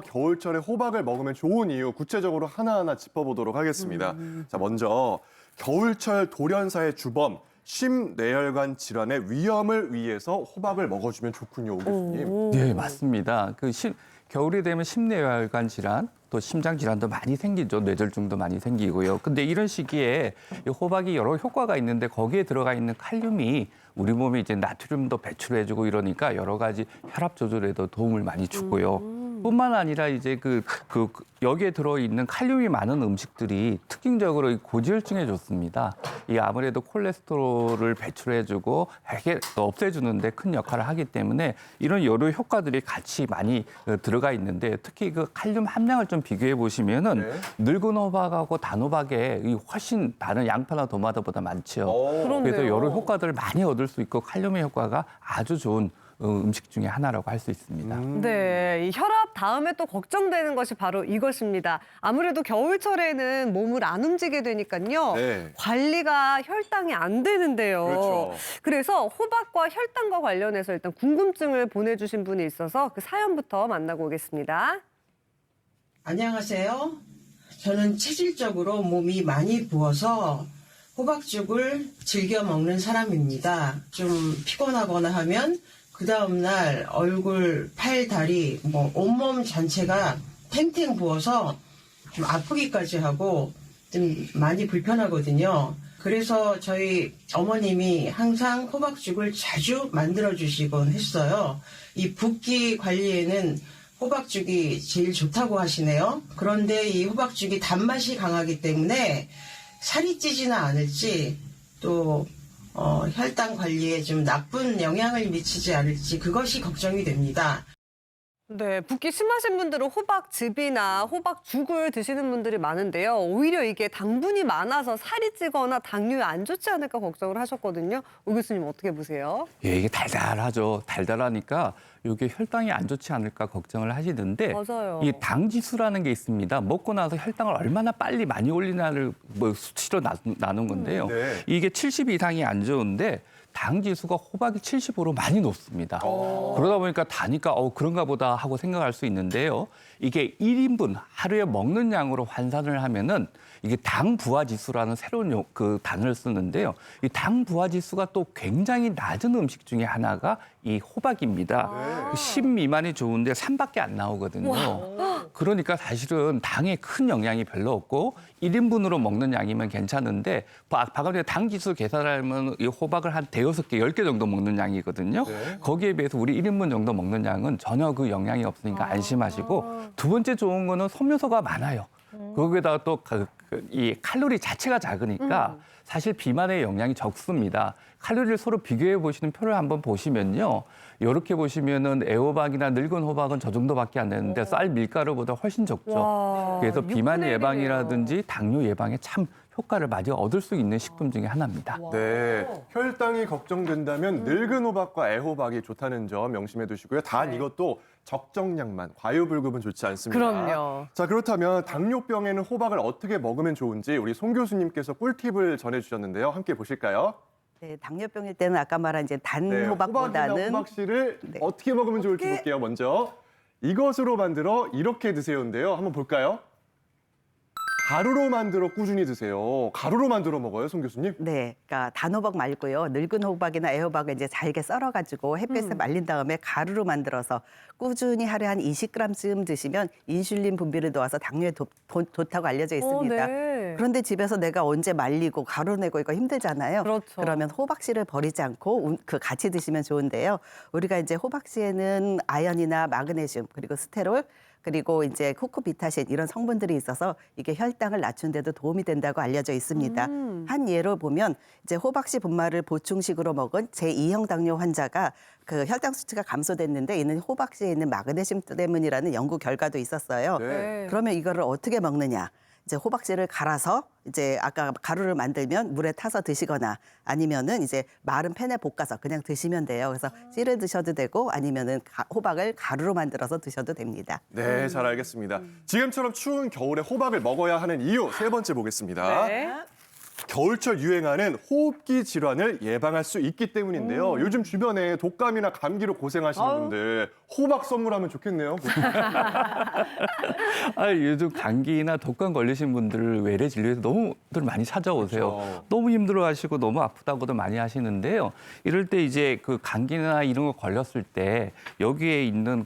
겨울철에 호박을 먹으면 좋은 이유 구체적으로 하나하나 짚어보도록 하겠습니다. 자, 먼저 겨울철 돌연사의 주범 심뇌혈관 질환의 위험을 위해서 호박을 먹어주면 좋군요, 오 교수님. 네, 맞습니다. 겨울이 되면 심뇌혈관 질환, 또 심장 질환도 많이 생기죠. 뇌졸중도 많이 생기고요. 근데 이런 시기에 이 호박이 여러 효과가 있는데 거기에 들어가 있는 칼륨이 우리 몸에 이제 나트륨도 배출해주고 이러니까 여러 가지 혈압 조절에도 도움을 많이 주고요. 뿐만 아니라 이제 여기에 들어있는 칼륨이 많은 음식들이 특징적으로 이 고지혈증에 좋습니다. 이 아무래도 콜레스테롤을 배출해주고 없애주는데 큰 역할을 하기 때문에 이런 여러 효과들이 같이 많이 들어가 있는데 특히 그 칼륨 함량을 좀 비교해 보시면은 네. 늙은 호박하고 단 호박에 훨씬 다른 양파나 도마토보다 많죠. 그래서 여러 효과들을 많이 얻을 수 있고 칼륨의 효과가 아주 좋은 음식 중에 하나라고 할 수 있습니다. 네, 이 혈압 다음에 또 걱정되는 것이 바로 이것입니다. 아무래도 겨울철에는 몸을 안 움직이게 되니까요. 네. 관리가 혈당이 안 되는데요. 그렇죠. 그래서 호박과 혈당과 관련해서 일단 궁금증을 보내주신 분이 있어서 그 사연부터 만나고 오겠습니다. 안녕하세요. 저는 체질적으로 몸이 많이 부어서 호박죽을 즐겨 먹는 사람입니다. 좀 피곤하거나 하면 그 다음날 얼굴, 팔, 다리, 온몸 전체가 탱탱 부어서 좀 아프기까지 하고 좀 많이 불편하거든요. 그래서 저희 어머님이 항상 호박죽을 자주 만들어 주시곤 했어요. 이 붓기 관리에는 호박죽이 제일 좋다고 하시네요. 그런데 이 호박죽이 단맛이 강하기 때문에 살이 찌지는 않을지 또 혈당 관리에 좀 나쁜 영향을 미치지 않을지 그것이 걱정이 됩니다. 네, 붓기 심하신 분들은 호박즙이나 호박죽을 드시는 분들이 많은데요. 오히려 이게 당분이 많아서 살이 찌거나 당뇨에 안 좋지 않을까 걱정을 하셨거든요. 오 교수님 어떻게 보세요? 예, 이게 달달하죠. 달달하니까 이게 혈당이 안 좋지 않을까 걱정을 하시는데 맞아요. 이 당 지수라는 게 있습니다. 먹고 나서 혈당을 얼마나 빨리 많이 올리나를 수치로 나눈 건데요. 네. 이게 70 이상이 안 좋은데 당 지수가 호박이 75로 많이 높습니다. 그러다 보니까 다니까 그런가 보다 하고 생각할 수 있는데요. 이게 1인분 하루에 먹는 양으로 환산을 하면은 이게 당 부하 지수라는 새로운 단어를 쓰는데요. 이 당 부하 지수가 또 굉장히 낮은 음식 중에 하나가 이 호박입니다. 10 미만이 좋은데 3밖에 안 나오거든요. 그러니까 사실은 당에 큰 영향이 별로 없고 1인분으로 먹는 양이면 괜찮은데 방금 전에 당 지수 계산하면 이 호박을 한 대여섯 개, 10개 정도 먹는 양이거든요. 네. 거기에 비해서 우리 1인분 정도 먹는 양은 전혀 그 영향이 없으니까 안심하시고 두 번째 좋은 거는 섬유소가 많아요. 거기에다가 또 이 칼로리 자체가 작으니까 사실 비만의 영향이 적습니다. 칼로리를 서로 비교해 보시는 표를 한번 보시면요. 이렇게 보시면은 애호박이나 늙은 호박은 저 정도밖에 안 되는데 쌀 밀가루보다 훨씬 적죠. 와, 그래서 비만 6분의 1 이네요. 예방이라든지 당뇨 예방에 참 효과를 많이 얻을 수 있는 식품 중에 하나입니다. 네, 혈당이 걱정된다면 늙은 호박과 애호박이 좋다는 점 명심해 두시고요. 단 이것도 적정량만, 과유불급은 좋지 않습니다. 그럼요. 자, 그렇다면 당뇨병에는 호박을 어떻게 먹으면 좋은지 우리 송 교수님께서 꿀팁을 전해주셨는데요. 함께 보실까요? 네, 당뇨병일 때는 아까 말한 이제 단 네, 호박보다는 호박이나 호박씨를 네. 어떻게 먹으면 좋을지 볼게요. 먼저 이것으로 만들어 이렇게 드세요인데요. 한번 볼까요? 가루로 만들어 꾸준히 드세요. 가루로 만들어 먹어요, 송 교수님? 네, 그러니까 단호박 말고요. 늙은 호박이나 애호박을 이제 잘게 썰어가지고 햇볕에 말린 다음에 가루로 만들어서 꾸준히 하루에 한 20g쯤 드시면 인슐린 분비를 도와서 당뇨에 좋다고 알려져 있습니다. 네. 그런데 집에서 내가 언제 말리고 가루 내고 이거 힘들잖아요. 그렇죠. 그러면 호박씨를 버리지 않고 같이 드시면 좋은데요. 우리가 이제 호박씨에는 아연이나 마그네슘 그리고 스테롤 그리고 이제 코코비타신 이런 성분들이 있어서 이게 혈당을 낮추는데도 도움이 된다고 알려져 있습니다. 한 예로 보면 이제 호박씨 분말을 보충식으로 먹은 제2형 당뇨 환자가 그 혈당 수치가 감소됐는데 이는 호박씨에 있는 마그네슘 때문이라는 연구 결과도 있었어요. 네. 그러면 이거를 어떻게 먹느냐? 이제 호박씨를 갈아서 이제 아까 가루를 만들면 물에 타서 드시거나 아니면은 이제 마른 팬에 볶아서 그냥 드시면 돼요. 그래서 씨를 드셔도 되고 아니면은 호박을 가루로 만들어서 드셔도 됩니다. 네, 잘 알겠습니다. 지금처럼 추운 겨울에 호박을 먹어야 하는 이유 세 번째 보겠습니다. 네. 겨울철 유행하는 호흡기 질환을 예방할 수 있기 때문인데요. 요즘 주변에 독감이나 감기로 고생하시는 분들 호박 선물하면 좋겠네요. 요즘 감기나 독감 걸리신 분들 외래 진료에서 너무들 많이 찾아오세요. 그렇죠. 너무 힘들어하시고 너무 아프다고도 많이 하시는데요. 이럴 때 이제 그 감기나 이런 거 걸렸을 때 여기에 있는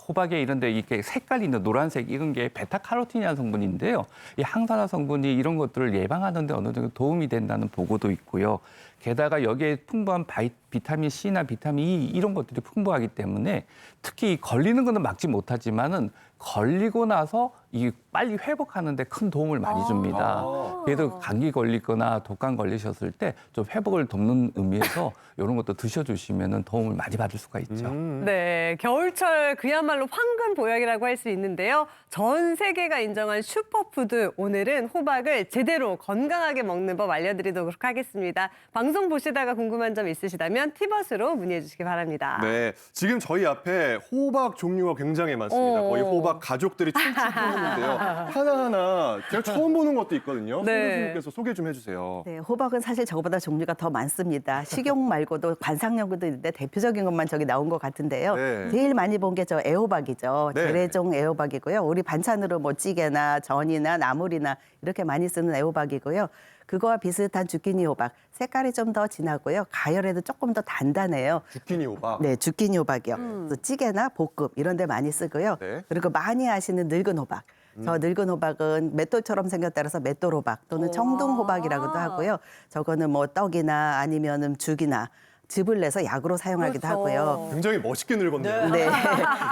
호박에 이런데 이렇게 색깔이 있는 노란색 이런 게 베타카로틴이라는 성분인데요. 이 항산화 성분이 이런 것들을 예방하는 데 어느 정도 도움이 된다는 보고도 있고요. 게다가 여기에 풍부한 비타민 C나 비타민 E 이런 것들이 풍부하기 때문에 특히 걸리는 거는 막지 못하지만은 걸리고 나서 이 빨리 회복하는 데 큰 도움을 많이 줍니다. 그래서 감기 걸리거나 독감 걸리셨을 때 좀 회복을 돕는 의미에서 이런 것도 드셔주시면 도움을 많이 받을 수가 있죠. 네, 겨울철 그야말로 황금 보약이라고 할 수 있는데요. 전 세계가 인정한 슈퍼푸드, 오늘은 호박을 제대로 건강하게 먹는 법 알려드리도록 하겠습니다. 방송 보시다가 궁금한 점 있으시다면 티벗으로 문의해 주시기 바랍니다. 네, 지금 저희 앞에 호박 종류가 굉장히 많습니다. 거의 호박 가족들이 춤추는데요. 하나하나 제가 처음 보는 것도 있거든요. 네. 송 교수님께서 소개 좀 해주세요. 네, 호박은 사실 저거보다 종류가 더 많습니다. 식용 말고도 관상용도 있는데 대표적인 것만 저기 나온 것 같은데요. 네. 제일 많이 본 게 저 애호박이죠. 네. 재래종 애호박이고요. 우리 반찬으로 뭐 찌개나 전이나 나물이나 이렇게 많이 쓰는 애호박이고요. 그거와 비슷한 주끼니 호박. 색깔이 좀 더 진하고요. 가열에도 조금 더 단단해요. 주끼니 호박. 네, 주끼니 호박이요. 그래서 찌개나 볶음 이런 데 많이 쓰고요. 네. 그리고 많이 아시는 늙은 호박. 저 늙은 호박은 맷돌처럼 생겼다 그래서 맷돌 호박 또는 청둥 호박이라고도 하고요. 저거는 뭐 떡이나 아니면은 죽이나 즙을 내서 약으로 사용하기도 그렇죠. 하고요. 굉장히 멋있게 늙었네요. 네.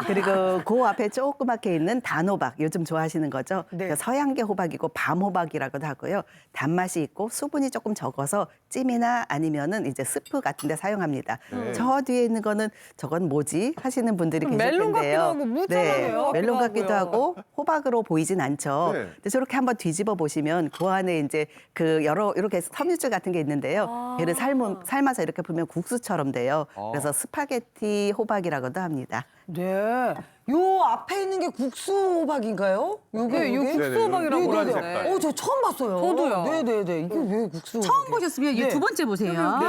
그리고 그 앞에 조그맣게 있는 단호박 요즘 좋아하시는 거죠. 네. 서양계 호박이고 밤호박이라고도 하고요. 단맛이 있고 수분이 조금 적어서 찜이나 아니면은 이제 스프 같은 데 사용합니다. 네. 저 뒤에 있는 거는 저건 뭐지 하시는 분들이 계실 멜론 같기도 텐데요. 하고 무잖아요. 멜론 같기도 같기도 하고요. 하고 호박으로 보이진 않죠. 네. 근데 저렇게 한번 뒤집어 보시면 그 안에 이제 그 여러 이렇게 섬유줄 같은 게 있는데요. 얘를 삶아서 이렇게 보면 국수처럼 돼요. 그래서 스파게티 호박이라고도 합니다. 네. 요 앞에 있는 게 국수 호박인가요? 요게 네, 이 요게? 국수 호박이라고 노란 그러는데. 색깔. 저 처음 봤어요. 저도요. 네네네. 이게 왜 국수 처음 호박이에요? 보셨으면 이게 네. 두 번째 보세요.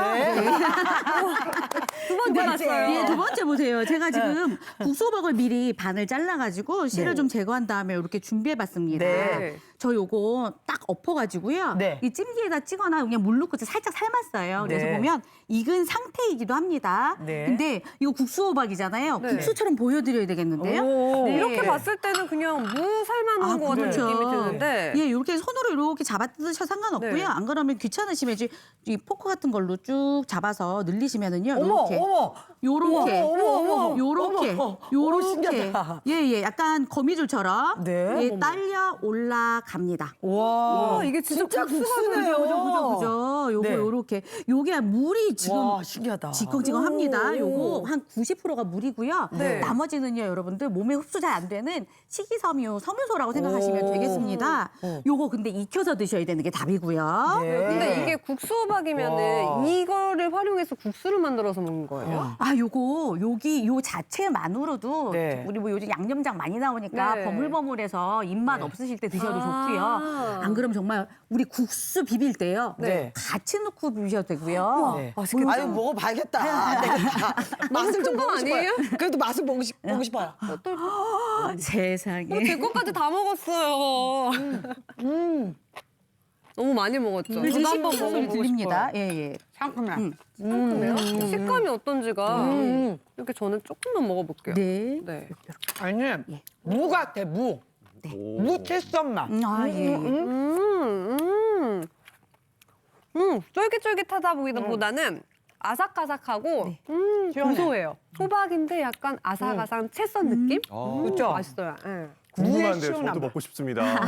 두 번째 봤어요. 예, 두 번째 보세요. 제가 지금 국수호박을 미리 반을 잘라가지고 씨를 좀 제거한 다음에 이렇게 준비해봤습니다. 네. 저 요거 딱 엎어가지고요. 네. 이 찜기에다 찌거나 그냥 물 넣고 살짝 삶았어요. 그래서 네. 보면 익은 상태이기도 합니다. 네. 근데 이거 국수호박이잖아요. 네. 국수처럼 보여드려야 되겠는데요. 오. 네. 이렇게 봤을 때는 그냥 무 삶아놓은 것 같은 그렇죠. 느낌이 드는데. 예, 이렇게 손으로 이렇게 잡아 뜯으셔도 상관없고요. 네. 안 그러면 귀찮으시면 이 포크 같은 걸로 쭉 잡아서 늘리시면은요. 어머, 이렇게. 어머. 요렇게, 어머. 요렇게, 어머. 요렇게, 신기하다. 예, 약간 거미줄처럼 네. 예, 딸려 올라갑니다. 와, 이게 진짜 국수네요. 그죠. 요거 네. 요렇게, 요게 물이 지금 와, 신기하다. 지컹지컹합니다. 요거 한 90%가 물이고요. 네. 나머지는요, 여러분들 몸에 흡수 잘 안 되는 식이섬유, 섬유소라고 생각하시면 되겠습니다. 요거 근데 익혀서 드셔야 되는 게 답이고요. 네. 근데 이게 국수 호박이면은 와. 이거를 활용해서 국수를 만들어서 먹는 거예요? 여기 요 자체만으로도 네. 우리 뭐 요즘 양념장 많이 나오니까 네. 버물버물해서 입맛 네. 없으실 때 드셔도 아. 좋고요. 안 그러면 정말 우리 국수 비빌 때요. 네. 같이 넣고 비비셔도 되고요. 네. 맛있겠다. 아유, 먹어봐야겠다. 안 되겠다. 맛을 좀 큰거 보고 싶어요. 아니에요? 그래도 맛을 보고 싶어요. 세상에. 제 것까지 다 먹었어요. 너무 많이 먹었죠. 그래서 저도 한번 식감을 먹어보고 드립니다. 싶어요. 예. 상큼해. 상큼해요? 식감이 어떤지가 이렇게 저는 조금만 먹어볼게요. 네. 네. 아니, 무 같아, 무. 무 채썬 맛. 예. 쫄깃쫄깃하다 보기보다는 아삭아삭하고 고소해요. 호박인데 약간 아삭아삭한 채썬 느낌? 그쵸? 맛있어요. 예. 궁금한데 시원한 저도 맛. 먹고 싶습니다.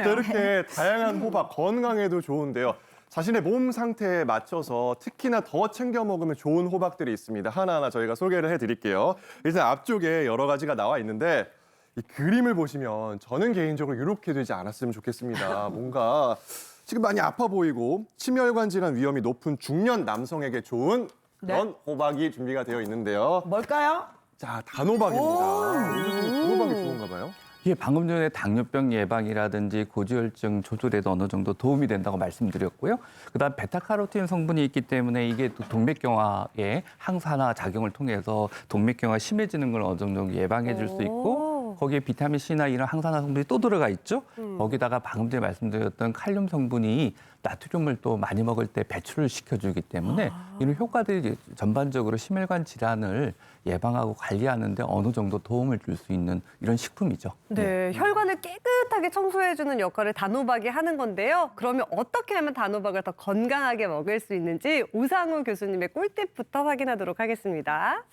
또 이렇게 다양한 호박 건강에도 좋은데요. 자신의 몸 상태에 맞춰서 특히나 더 챙겨 먹으면 좋은 호박들이 있습니다. 하나하나 저희가 소개를 해드릴게요. 일단 앞쪽에 여러 가지가 나와 있는데 이 그림을 보시면 저는 개인적으로 이렇게 되지 않았으면 좋겠습니다. 뭔가 지금 많이 아파 보이고 심혈관 질환 위험이 높은 중년 남성에게 좋은 그런 호박이 준비가 되어 있는데요. 뭘까요? 자, 단호박입니다. 단호박이 좋은가 봐요. 예, 방금 전에 당뇨병 예방이라든지 고지혈증 조절에도 어느 정도 도움이 된다고 말씀드렸고요. 그다음 베타카로틴 성분이 있기 때문에 이게 또 동맥경화의 항산화 작용을 통해서 동맥경화 심해지는 걸 어느 정도 예방해 줄 수 있고 거기에 비타민 C나 이런 항산화 성분이 또 들어가 있죠. 거기다가 방금 전에 말씀드렸던 칼륨 성분이 나트륨을 또 많이 먹을 때 배출을 시켜주기 때문에 이런 효과들이 전반적으로 심혈관 질환을 예방하고 관리하는 데 어느 정도 도움을 줄 수 있는 이런 식품이죠. 네, 혈관을 깨끗하게 청소해주는 역할을 단호박이 하는 건데요. 그러면 어떻게 하면 단호박을 더 건강하게 먹을 수 있는지 우상우 교수님의 꿀팁부터 확인하도록 하겠습니다.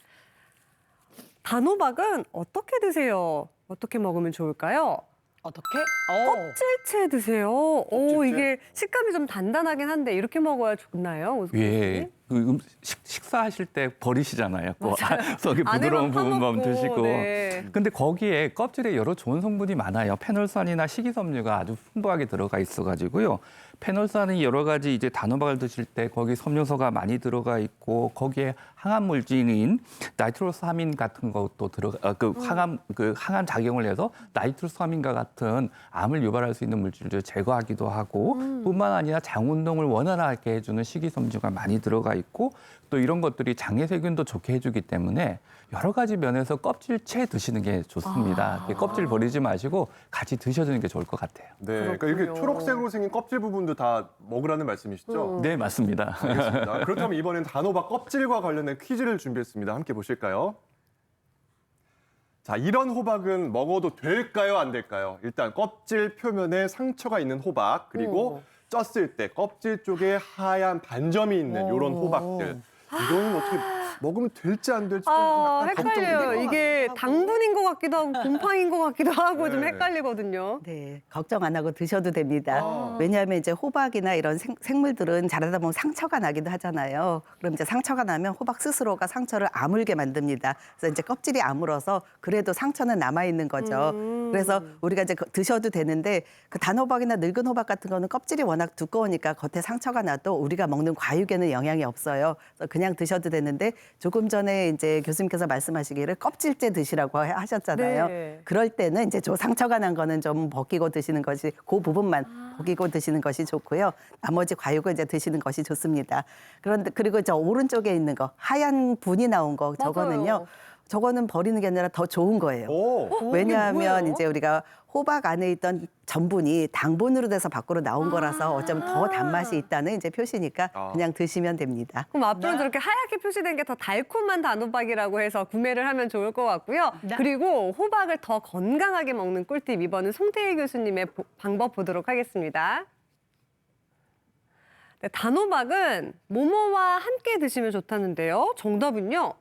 단호박은 어떻게 드세요? 어떻게 먹으면 좋을까요? 어떻게? 껍질째 드세요. 오, 껍질째? 이게 식감이 좀 단단하긴 한데 이렇게 먹어야 좋나요? 우상우 예, 교수님? 식사하실 때 버리시잖아요. 그 속에 부드러운 안에만 부분만 파먹고, 드시고. 네. 근데 거기에 껍질에 여러 좋은 성분이 많아요. 페놀산이나 식이섬유가 아주 풍부하게 들어가 있어가지고요. 페놀산이 여러 가지 이제 단호박을 드실 때 거기 섬유소가 많이 들어가 있고 거기에 항암 물질인 나이트로사민 같은 것도 들어가 항암 작용을 해서 나이트로사민과 같은 암을 유발할 수 있는 물질을 제거하기도 하고 뿐만 아니라 장 운동을 원활하게 해주는 식이섬유가 많이 들어가 있고 또 이런 것들이 장내 세균도 좋게 해주기 때문에 여러 가지 면에서 껍질째 드시는 게 좋습니다. 껍질 버리지 마시고 같이 드셔주는 게 좋을 것 같아요. 네, 그러니까 이렇게 그렇군요. 초록색으로 생긴 껍질 부분도 다 먹으라는 말씀이시죠? 네, 맞습니다. 알겠습니다. 그렇다면 이번엔 단호박 껍질과 관련된 퀴즈를 준비했습니다. 함께 보실까요? 자, 이런 호박은 먹어도 될까요, 안 될까요? 일단 껍질 표면에 상처가 있는 호박, 그리고 쪘을 때 껍질 쪽에 하얀 반점이 있는 이런 호박들. 이거는 어떻게 먹으면 될지 안 될지 좀 약간 걱정되는 것 헷갈려요. 이게 당분인 것 같기도 하고 곰팡인 것 같기도 하고 좀 네. 헷갈리거든요. 네, 걱정 안 하고 드셔도 됩니다. 왜냐하면 이제 호박이나 이런 생물들은 자라다 보면 상처가 나기도 하잖아요. 그럼 이제 상처가 나면 호박 스스로가 상처를 아물게 만듭니다. 그래서 이제 껍질이 아물어서 그래도 상처는 남아 있는 거죠. 그래서 우리가 이제 드셔도 되는데 그 단호박이나 늙은 호박 같은 거는 껍질이 워낙 두꺼우니까 겉에 상처가 나도 우리가 먹는 과육에는 영향이 없어요. 그래서 그냥 드셔도 되는데 조금 전에 이제 교수님께서 말씀하시기를 껍질째 드시라고 하셨잖아요. 네. 그럴 때는 이제 저 상처가 난 거는 좀 벗기고 드시는 것이 그 부분만 벗기고 드시는 것이 좋고요. 나머지 과육을 이제 드시는 것이 좋습니다. 그런데 그리고 저 오른쪽에 있는 거 하얀 분이 나온 거 저거는요. 맞아요. 저거는 버리는 게 아니라 더 좋은 거예요. 오, 왜냐하면 뭐예요? 이제 우리가 호박 안에 있던 전분이 당분으로 돼서 밖으로 나온 거라서 어쩌면 더 단맛이 있다는 이제 표시니까 그냥 드시면 됩니다. 그럼 앞으로는 저렇게 하얗게 표시된 게 더 달콤한 단호박이라고 해서 구매를 하면 좋을 것 같고요. 그리고 호박을 더 건강하게 먹는 꿀팁 이번은 송태희 교수님의 방법 보도록 하겠습니다. 네, 단호박은 뭐뭐와 함께 드시면 좋다는데요. 정답은요.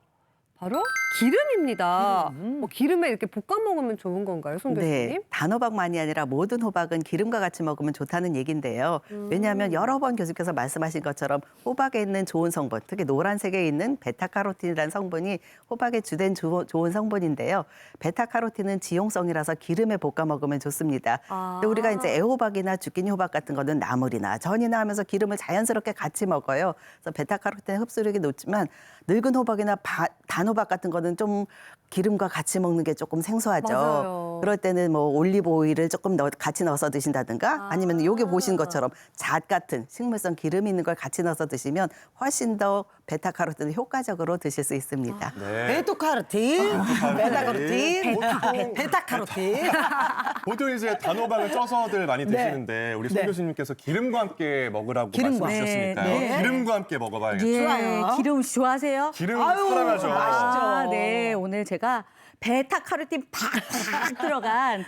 바로 기름입니다. 기름에 이렇게 볶아 먹으면 좋은 건가요, 송 교수님? 네, 단호박만이 아니라 모든 호박은 기름과 같이 먹으면 좋다는 얘기인데요. 왜냐하면 여러 번 교수께서 말씀하신 것처럼 호박에 있는 좋은 성분, 특히 노란색에 있는 베타카로틴이라는 성분이 호박의 주된 좋은 성분인데요. 베타카로틴은 지용성이라서 기름에 볶아 먹으면 좋습니다. 근데 우리가 이제 애호박이나 주끼니 호박 같은 거는 나물이나 전이나 하면서 기름을 자연스럽게 같이 먹어요. 그래서 베타카로틴 흡수력이 높지만 늙은 호박이나 단호박 같은 거는 좀 기름과 같이 먹는 게 조금 생소하죠. 맞아요. 그럴 때는 뭐 올리브 오일을 조금 같이 넣어서 드신다든가 아니면 여기 보신 것처럼 잣 같은 식물성 기름이 있는 걸 같이 넣어서 드시면 훨씬 더 베타카로틴을 효과적으로 드실 수 있습니다. 네. 베토카로틴, 베타카로틴, 베타카로틴. 보통 이제 단호박을 쪄서들 많이 드시는데 우리 송 교수님께서 기름과 함께 먹으라고 기름과. 말씀하셨으니까요. 네. 기름과 함께 먹어봐야겠죠. 좋아요. 기름 좋아하세요? 기름 사랑하죠. 아, 네. 오늘 제가 베타카로틴 팍팍 들어간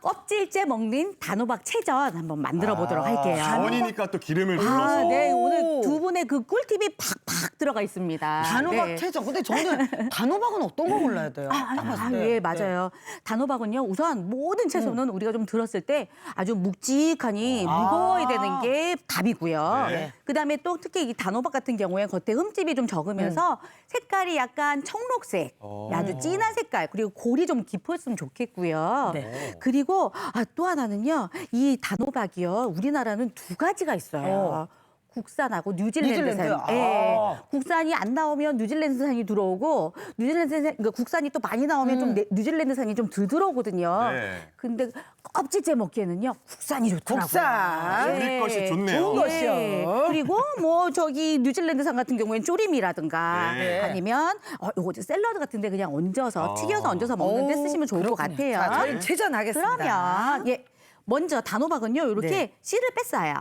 껍질째 먹는 단호박 채전 한번 만들어 보도록 할게요. 전이니까 또 기름을 불러서. 아, 네. 오늘 두 분의 그 꿀팁이 팍팍 들어가 있습니다. 단호박 네. 채죠. 근데 저는 단호박은 어떤 거 골라야 돼요? 딱 봤을 때. 예, 맞아요. 단호박은요, 우선 모든 채소는 우리가 좀 들었을 때 아주 묵직하니 무거워야 되는 게 답이고요. 네. 그다음에 또 특히 이 단호박 같은 경우에 겉에 흠집이 좀 적으면서 색깔이 약간 청록색, 아주 진한 색깔, 그리고 골이 좀 깊었으면 좋겠고요. 그리고 또 하나는요, 이 단호박이요, 우리나라는 두 가지가 있어요. 국산하고 뉴질랜드산. 뉴질랜드? 예. 아. 국산이 안 나오면 뉴질랜드산이 들어오고 뉴질랜드산 그러니까 국산이 또 많이 나오면 좀 뉴질랜드산이 좀 덜 들어오거든요. 네. 근데 껍질째 먹기에는요 국산이 좋더라고요. 국산. 우리 것이 좋네요. 좋은 것이요. 그리고 뭐 저기 뉴질랜드산 같은 경우에는 조림이라든가 네. 아니면 요거 샐러드 같은데 그냥 얹어서 튀겨서 얹어서 먹는데 쓰시면 좋을 것 같아요. 자, 저희 체전하겠습니다. 그러면 먼저 단호박은요 이렇게 네. 씨를 뺐어요.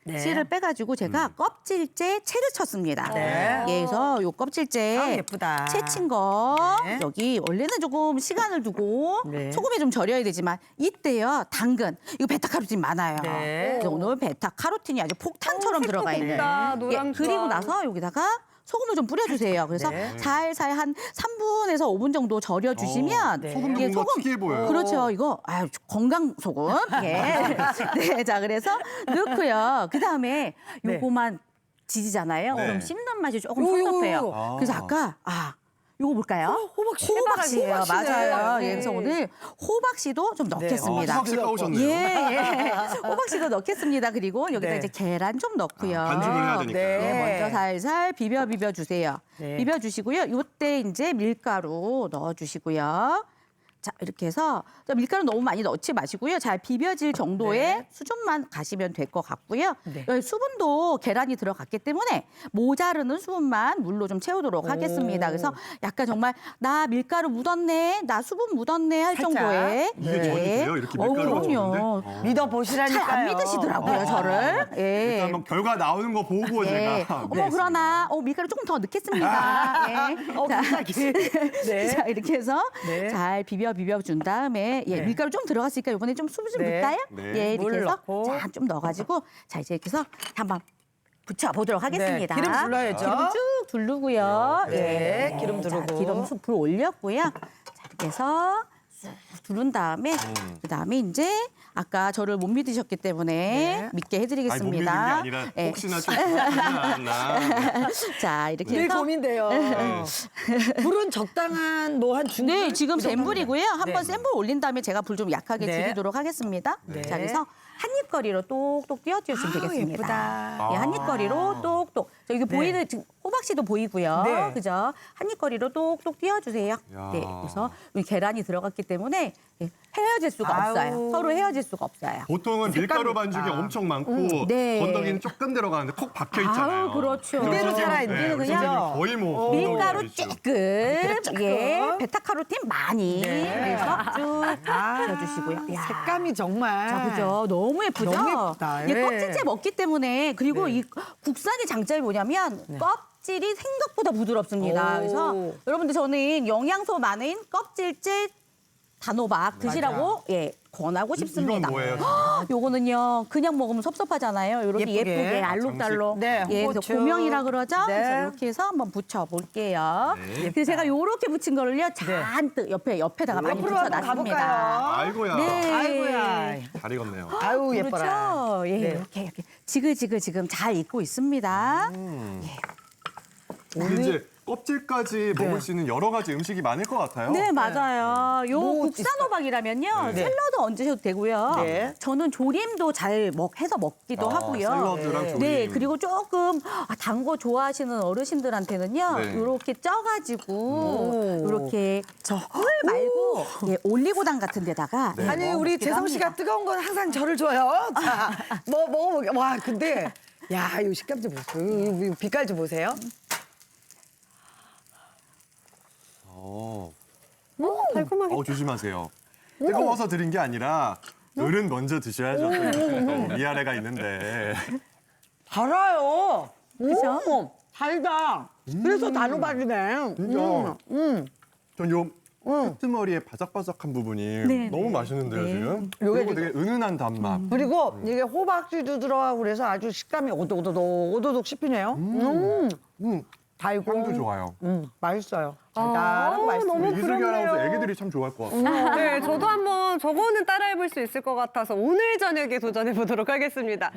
네. 씨를 빼가지고 제가 껍질째 채를 쳤습니다. 네. 그래서 요 껍질째 아, 예쁘다. 채친 거 네. 여기 원래는 조금 시간을 두고 네. 소금이 좀 절여야 되지만 이때요 당근 이거 베타카로틴 많아요. 네. 그래서 오늘 베타카로틴이 아주 폭탄처럼 들어가 있는. 예쁘다, 노랑 그리고 주황. 나서 여기다가 소금을 좀 뿌려주세요. 그래서 네. 살살 한 3분에서 5분 정도 절여주시면 네. 소금도 이게 뭔가 특이해 보여요. 그렇죠. 이거 건강 소금. 예. 네. 자 그래서 넣고요. 그 다음에 네. 요거만 지지잖아요. 네. 그럼 씹는 맛이 조금 요거, 섭섭해요. 요거. 그래서 아까 요거 볼까요? 호박씨. 호박씨예요. 호박씨네. 맞아요. 네. 예, 그래서 오늘 호박씨도 좀 넣겠습니다. 호박씨 까오셨네요. 예. 호박씨도 넣겠습니다. 그리고 여기다 네. 이제 계란 좀 넣고요. 반죽을 해야 되니까요. 네, 먼저 살살 비벼 주세요. 네. 비벼 주시고요. 요때 이제 밀가루 넣어 주시고요. 자, 이렇게 해서 밀가루 너무 많이 넣지 마시고요. 잘 비벼질 정도의 네. 수준만 가시면 될 것 같고요. 네. 여기 수분도 계란이 들어갔기 때문에 모자르는 수분만 물로 좀 채우도록 하겠습니다. 그래서 약간 정말 나 밀가루 묻었네, 나 수분 묻었네 할 살짝. 정도의 이게 전이 돼요? 이렇게 밀가루가 그럼요. 묻었는데? 믿어보시라니까요. 잘 안 믿으시더라고요, 저를. 예. 일단 한번 결과 나오는 거 보고 예. 제가 어머 그러나 밀가루 조금 더 넣겠습니다. 예. 네. 자 이렇게 해서 네. 잘 비벼 준 다음에 네. 밀가루 좀 들어갔으니까 이번에 좀 수분 좀 네. 넣을까요? 네. 예, 물 이렇게 해서 넣고. 자 좀 넣어가지고 자 이제 이렇게 해서 한번 붙여 보도록 하겠습니다. 네, 기름 둘러야죠. 기름 쭉 두르고요. 네, 예. 기름 자, 두르고. 기름 숯불 올렸고요. 자 이렇게 해서 쑥 두른 다음에 그다음에 이제 아까 저를 못 믿으셨기 때문에 네. 믿게 아니, 못 믿는 게 해드리겠습니다. 아니라 예. 혹시나 좀 그러지 않았나. 자 이렇게 늘 해서 고민돼요. 불은 적당한 뭐 한 중불? 네, 지금 센 불이고요. 한번 네. 센 불 올린 다음에 제가 불 좀 약하게 네. 줄이도록 하겠습니다. 네. 자, 그래서 한 입거리로 똑똑 띄워주시면 아우, 되겠습니다. 예쁘다. 예, 한 입거리로 똑똑. 저 이게 네. 보이는 지금 호박씨도 보이고요. 네. 그죠? 한 입거리로 똑똑 띄워주세요. 야. 네, 그래서 우리 계란이 들어갔기 때문에 예, 헤어질 수가 아우. 없어요. 서로 헤어질 수가 없어요. 보통은 밀가루 색감이 반죽이 있다. 엄청 많고 네. 건더기는 조금 들어가는데 콕 박혀 있잖아요. 아우, 그렇죠. 그대로 그래서, 살아있는 네, 우리 그냥 선생님은 거의 뭐 밀가루 건더기 이슈. 쬐끔, 예, 베타카로틴 많이 네. 그래서 쭉 아, 넣어주시고요. 야. 색감이 정말. 자, 그죠? 너무 예쁘죠? 너무 예쁘다. 이게 예. 껍질째 먹기 때문에 그리고 네. 이 국산의 장점이 뭐냐면 껍질이 생각보다 부드럽습니다. 오. 그래서 여러분들 저는 영양소 많은 껍질째 단호박 드시라고 예 권하고 싶습니다. 이건 뭐예요? 요거는요 그냥 먹으면 섭섭하잖아요. 이렇게 예쁘게. 예쁘게 알록달록 네, 예, 그래서 홍고추. 고명이라 그러죠. 네. 그래서 이렇게 해서 한번 붙여 볼게요. 네. 그래서 제가 요렇게 붙인 거를요 잔뜩 옆에다가 많이 옆으로 붙여 한번 놨습니다. 가볼까요? 아이고야. 네. 아이고야. 잘 익었네요. 아유, 예뻐라. 그렇죠. 예, 네. 이렇게 지글지글 지금 잘 익고 있습니다. 근데 이제 껍질까지 먹을 수 있는 여러 가지 음식이 많을 것 같아요. 네, 맞아요. 요 뭐 국산 호박이라면요. 네. 샐러드 얹으셔도 되고요. 네. 저는 조림도 잘 해서 먹기도 하고요. 샐러드랑 조림. 네, 그리고 조금 단 거 좋아하시는 어르신들한테는요. 네. 요렇게 쪄가지고 오. 요렇게 물 말고 예, 올리고당 같은 데다가 아니, 우리 재성 씨가 뜨거운 건 항상 저를 줘요. 자, 뭐 먹어보게. 와, 근데 야, 이 식감 좀 보세요. 이 빛깔 좀 보세요. 달콤하게. 조심하세요. 뜨거워서 드린 게 아니라 어른 먼저 드셔야죠. 위아래가 있는데. 달아요. 그죠? 달다. 그래서 단호박이네. 진짜. 전요 끄트머리의 바삭바삭한 부분이 네, 너무 네. 맛있는데요, 네. 지금? 요게 그리고 되게 은은한 단맛. 그리고 이게 호박씨도 들어가고 그래서 아주 식감이 오도독 씹히네요. 달고. 향도 좋아요. 맛있어요. 달달하고 맛있어요. 너무 우리 이슬기 부럽네요. 아나운서 애기들이 참 좋아할 것 같아요. 네, 저도 한번 저거는 따라해볼 수 있을 것 같아서 오늘 저녁에 도전해보도록 하겠습니다.